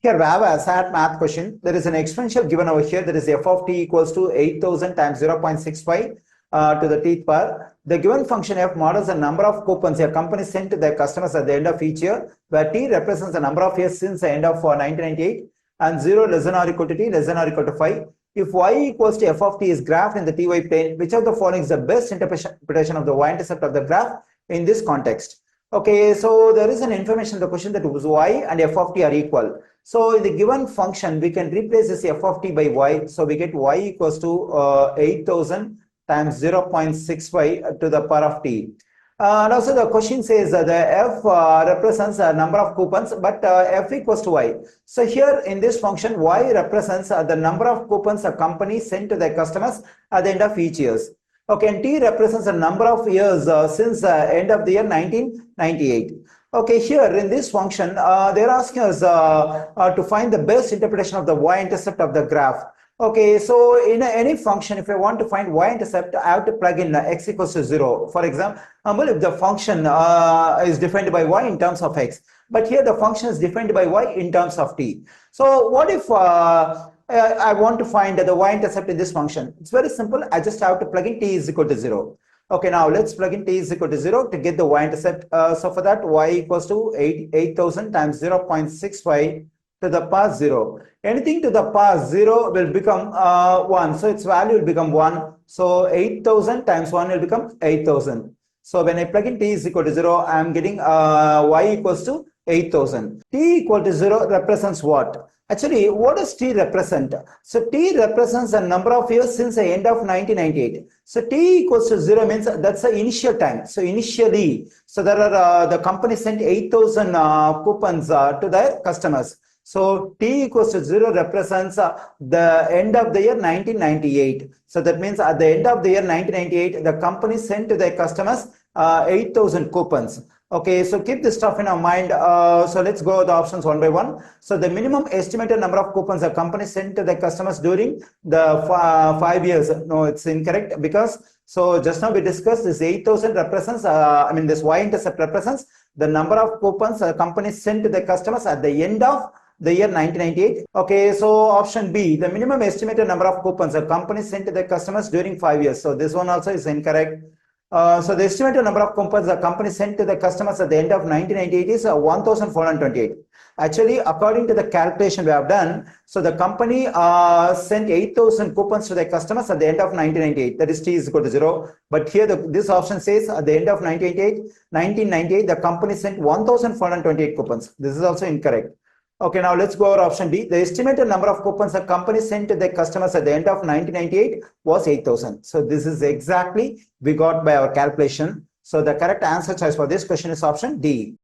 Here we have a SAT math question. There is an exponential given over here. That is f of t equals to 8000 times 0.65 to the teeth power. The given function f models the number of coupons a company sent to their customers at the end of each year, where t represents the number of years since the end of 1998 and 0 less than or equal to t less than or equal to 5. If y equals to f of t is graphed in the ty plane, which of the following is the best interpretation of the y-intercept of the graph in this context? Okay, so there is an information in the question that y and f of t are equal. So in the given function, we can replace this f of t by y. So we get y equals to 8000 times 0.65 to the power of t. And also the question says that the f represents a number of coupons, but f equals to y. So here in this function, y represents the number of coupons a company sent to their customers at the end of each year. Okay, and t represents the number of years since the end of the year 1998. Okay, here in this function, they're asking us to find the best interpretation of the y-intercept of the graph. Okay, so in any function, if I want to find y-intercept, I have to plug in x equals to 0. For example, if the function is defined by y in terms of x, but here the function is defined by y in terms of t. So what if I want to find the y-intercept in this function? It's very simple. I just have to plug in t is equal to 0. Okay, now let's plug in t is equal to 0 to get the y-intercept. So for that, y equals to 8000 times 0.65 to the power 0. Anything to the power 0 will become 1. So its value will become 1. So 8000 times 1 will become 8000. So when I plug in t is equal to 0, I am getting y equals to 8000. T equal to 0 represents what? Actually, what does t represent? So t represents the number of years since the end of 1998. So t equals to 0 means that's the initial time. So initially, so there are the company sent 8000 coupons to their customers. So t equals to 0 represents the end of the year 1998. So that means at the end of the year 1998, the company sent to their customers 8000 coupons. Okay, so keep this stuff in our mind. So let's go with the options one by one. So the minimum estimated number of coupons a company sent to their customers during the 5 years. No, it's incorrect because so just now we discussed this 8000 represents, this y-intercept represents the number of coupons a company sent to their customers at the end of the year 1998. Okay, so option B, the minimum estimated number of coupons a company sent to their customers during 5 years. So this one also is incorrect. So the estimated number of coupons the company sent to the customers at the end of 1998 is 1428. Actually, according to the calculation we have done, so the company sent 8000 coupons to their customers at the end of 1998. That is t is equal to 0. But here this option says at the end of 1998, the company sent 1428 coupons. This is also incorrect. Okay, now let's go over option B. The estimated number of coupons the company sent to their customers at the end of 1998 was 8000. So this is exactly we got by our calculation. So the correct answer choice for this question is option D.